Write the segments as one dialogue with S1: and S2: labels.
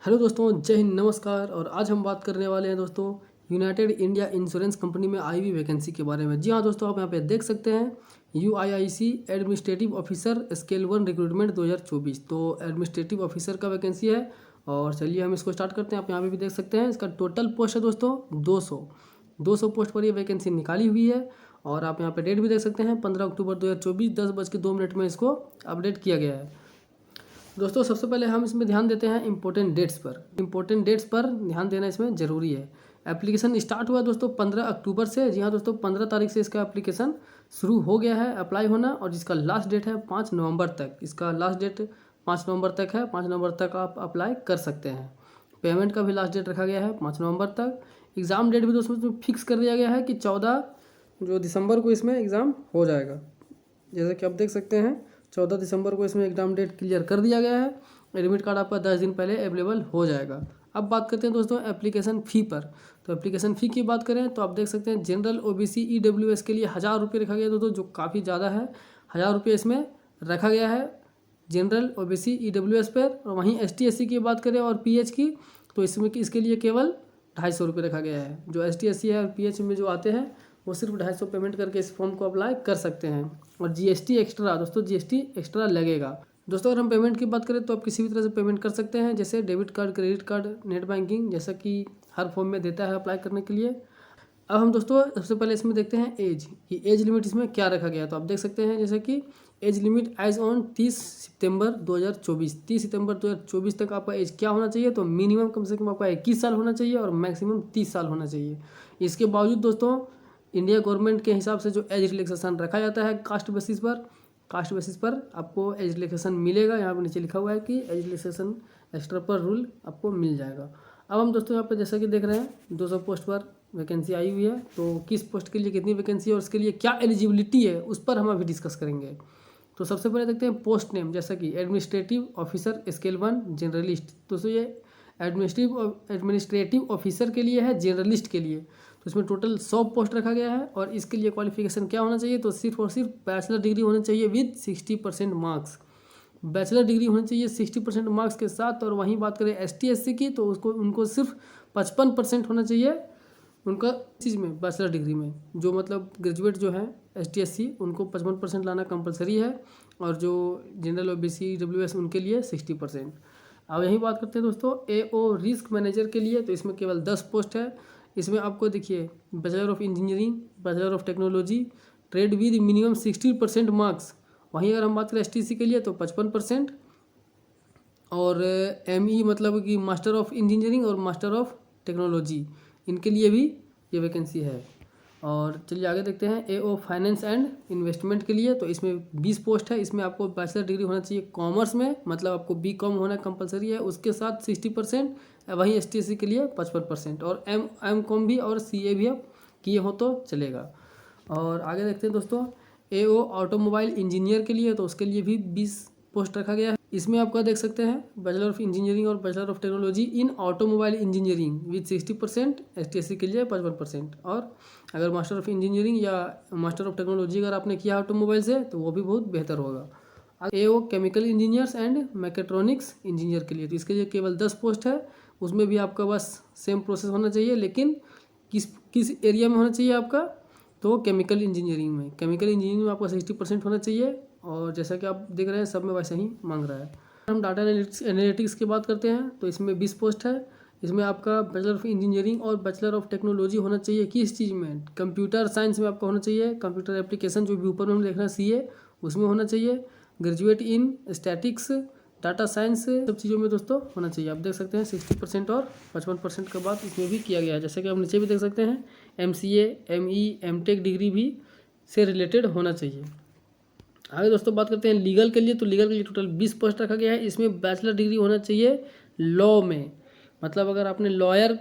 S1: Hello दोस्तों, जय हिंद, नमस्कार। और आज हम बात करने वाले हैं दोस्तों यूनाइटेड इंडिया इंश्योरेंस कंपनी में आई हुई वैकेंसी के बारे में। जी हाँ दोस्तों, आप यहाँ पे देख सकते हैं UIIC administrative officer scale 1 recruitment 2024। तो एडमिनिस्ट्रेटिव ऑफिसर का वैकेंसी है। और चलिए हम इसको स्टार्ट करते हैं। आप यहाँ पे भी देख सकते हैं इसका टोटल पोस्ट है दोस्तों 200 पोस्ट पर ये वैकेंसी निकाली हुई है। और आप यहाँ पे डेट भी देख सकते हैं 15 अक्टूबर 2024 10:02 में इसको अपडेट किया गया है। दोस्तों सबसे पहले हम इसमें ध्यान देते हैं इंपॉर्टेंट डेट्स पर ध्यान देना इसमें ज़रूरी है। एप्लीकेशन स्टार्ट हुआ दोस्तों 15 अक्टूबर से। जी हाँ दोस्तों, 15 तारीख से इसका एप्लीकेशन शुरू हो गया है अप्लाई होना। और जिसका लास्ट डेट है 5 नवंबर तक। इसका लास्ट डेट 5 नवंबर तक है। 5 नवंबर तक आप अप्लाई कर सकते हैं। पेमेंट का भी लास्ट डेट रखा गया है 5 नवंबर तक। एग्ज़ाम डेट भी दोस्तों फिक्स कर दिया गया है कि 14 दिसंबर को इसमें एग्ज़ाम हो जाएगा। जैसे कि आप देख सकते हैं 14 दिसंबर को इसमें एग्जाम डेट क्लियर कर दिया गया है। एडमिट कार्ड आपका 10 दिन पहले अवेलेबल हो जाएगा। अब बात करते हैं दोस्तों एप्लीकेशन फ़ी पर। तो एप्लीकेशन फ़ी की बात करें तो आप देख सकते हैं जनरल OBC EWS के लिए 1000 रुपये रखा गया दोस्तों, जो काफ़ी ज़्यादा है। 1000 रुपये इसमें रखा गया है जनरल OBC EWS पर। और वहीं ST SC की बात करें और PH की, तो इसमें इसके लिए केवल 250 रुपये रखा गया है। जो ST SC है और PH में जो आते हैं वो सिर्फ 250 पेमेंट करके इस फॉर्म को अप्लाई कर सकते हैं। और GST एक्स्ट्रा दोस्तों, GST एक्स्ट्रा लगेगा। दोस्तों अगर हम पेमेंट की बात करें तो आप किसी भी तरह से पेमेंट कर सकते हैं, जैसे debit card, credit card, net banking, जैसा कि हर फॉर्म में देता है अप्लाई करने के लिए। अब हम दोस्तों सबसे पहले इसमें देखते हैं एज कि एज लिमिट इसमें क्या रखा गया है। तो आप देख सकते हैं जैसे कि एज लिमिट एज ऑन 30 सितंबर 2024। 30 सितंबर 2024 तक आपका एज क्या होना चाहिए, तो मिनिमम कम से कम आपका 21 साल होना चाहिए और मैक्सिमम 30 साल होना चाहिए। इसके बावजूद दोस्तों इंडिया गवर्नमेंट के हिसाब से जो एज रिलैक्सेशन रखा जाता है कास्ट बेसिस पर आपको एज रिलैक्सेशन मिलेगा। यहाँ पर नीचे लिखा हुआ है कि एज रिलैक्सेशन एक्स्ट्रा पर रूल आपको मिल जाएगा। अब हम दोस्तों यहाँ पर जैसा कि देख रहे हैं 200 पोस्ट पर वैकेंसी आई हुई है। तो किस पोस्ट के लिए कितनी वैकेंसी है और उसके लिए क्या एलिजिबिलिटी है उस पर हम अभी डिस्कस करेंगे। तो सबसे पहले देखते हैं पोस्ट नेम, जैसा कि एडमिनिस्ट्रेटिव ऑफिसर स्केल 1 जनरलिस्ट। दोस्तों ये एडमिनिस्ट्रेटिव ऑफिसर के लिए है, जनरलिस्ट के लिए। तो इसमें टोटल 100 पोस्ट रखा गया है। और इसके लिए क्वालिफिकेशन क्या होना चाहिए, तो सिर्फ और सिर्फ बैचलर डिग्री होनी चाहिए विद 60% मार्क्स। बैचलर डिग्री होनी चाहिए 60% मार्क्स के साथ। और वहीं बात करें ST SC की, तो उनको सिर्फ 55% होना चाहिए उनका चीज़ में, बैचलर डिग्री में। जो मतलब ग्रेजुएट जो है ST SC उनको 55% लाना कंपलसरी है। और जो जनरल OBC EWS उनके लिए 60%। अब यही बात करते हैं दोस्तों AO रिस्क मैनेजर के लिए। तो इसमें केवल 10 पोस्ट है। इसमें आपको देखिए bachelor of engineering, bachelor of technology, trade with minimum 60% marks. वहीं अगर हम बात करें STC के लिए तो 55%। और ME मतलब कि मास्टर ऑफ इंजीनियरिंग और मास्टर ऑफ टेक्नोलॉजी, इनके लिए भी ये वैकेंसी है। और चलिए आगे देखते हैं AO फाइनेंस एंड इन्वेस्टमेंट के लिए। तो इसमें 20 पोस्ट है। इसमें आपको बैचलर डिग्री होना चाहिए कॉमर्स में, मतलब आपको BCom होना कंपलसरी है, उसके साथ 60%। वहीं ST SC के लिए 55%। और MCom भी और CA भी आप किए हो तो चलेगा। और आगे देखते हैं दोस्तों AO ऑटोमोबाइल इंजीनियर के लिए। तो उसके लिए भी 20 पोस्ट रखा गया है। इसमें आपका देख सकते हैं बैचलर ऑफ इंजीनियरिंग और bachelor of technology in automobile engineering with 60%, ST SC के लिए 55%। और अगर मास्टर ऑफ इंजीनियरिंग या मास्टर ऑफ टेक्नोलॉजी अगर आपने किया ऑटोमोबाइल से तो वो भी बहुत बेहतर होगा। AO chemical engineers and mechatronics engineer के लिए, तो इसके लिए केवल 10 पोस्ट है। उसमें भी आपका बस सेम प्रोसेस होना चाहिए, लेकिन किस एरिया में होना चाहिए आपका, तो केमिकल इंजीनियरिंग में आपका 60% होना चाहिए। और जैसा कि आप देख रहे हैं सब में वैसे ही मांग रहा है। हम डाटा एनालिटिक्स की बात करते हैं तो इसमें 20 पोस्ट है। इसमें आपका बैचलर ऑफ इंजीनियरिंग और बैचलर ऑफ टेक्नोलॉजी होना चाहिए। किस चीज़ में, कंप्यूटर साइंस में आपका होना चाहिए। कंप्यूटर एप्लीकेशन जो भी ऊपर में हम देख रहे हैं CA, उसमें होना चाहिए। Graduate in statics, data science, सब चीज़ों में दोस्तों होना चाहिए। आप देख सकते हैं 60% और 55% का बात इसमें भी किया गया है। जैसे कि आप नीचे भी देख सकते हैं MCA, ME, MTech डिग्री भी से रिलेटेड होना चाहिए। आगे दोस्तों बात करते हैं लीगल के लिए। तो लीगल के लिए टोटल 20 पोस्ट रखा गया है। इसमें बैचलर डिग्री होना चाहिए लॉ में, मतलब अगर आपने लॉयर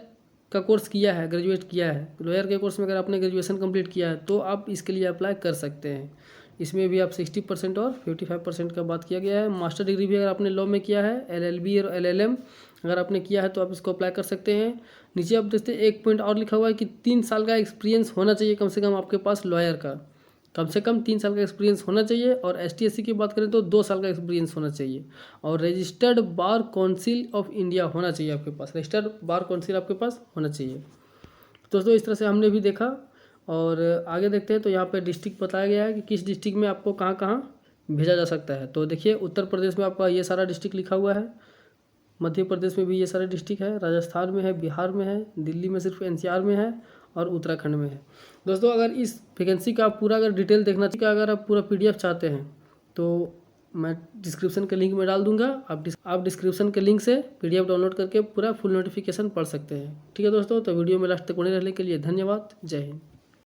S1: का कोर्स किया है, ग्रेजुएट किया है, लॉयर के कोर्स में अगर आपने ग्रेजुएशन कंप्लीट किया है तो आप इसके लिए अप्लाई कर सकते हैं। इसमें भी आप 60% और 55% का बात किया गया है। मास्टर डिग्री भी अगर आपने लॉ में किया है, LLB और LLM अगर आपने किया है तो आप इसको अप्लाई कर सकते हैं। नीचे आप देखते हैं एक पॉइंट और लिखा हुआ है कि 3 साल का एक्सपीरियंस होना चाहिए कम से कम आपके पास लॉयर का। कम से कम 3 साल का एक्सपीरियंस होना चाहिए। और ST SC की बात करें तो 2 साल का एक्सपीरियंस होना चाहिए। और registered bar council of India होना चाहिए आपके पास, रजिस्टर्ड बार काउंसिल आपके पास होना चाहिए। दोस्तों इस तरह से हमने भी देखा। और आगे देखते हैं तो यहाँ पे डिस्ट्रिक्ट बताया गया है कि किस डिस्ट्रिक्ट में आपको कहाँ कहाँ भेजा जा सकता है। तो देखिए उत्तर प्रदेश में आपका ये सारा डिस्ट्रिक्ट लिखा हुआ है, मध्य प्रदेश में भी ये सारे डिस्ट्रिक्ट है, राजस्थान में है, बिहार में है, दिल्ली में सिर्फ NCR में है और उत्तराखंड में है। दोस्तों अगर इस वैकेंसी का आप पूरा अगर डिटेल देखना चाहिए, अगर आप पूरा PDF चाहते हैं तो मैं डिस्क्रिप्शन के लिंक में डाल दूंगा। आप डिस्क्रिप्शन के लिंक से PDF डाउनलोड करके पूरा फुल नोटिफिकेशन पढ़ सकते हैं। ठीक है दोस्तों, तो वीडियो में लास्ट तक बने रहने के लिए धन्यवाद। जय हिंद।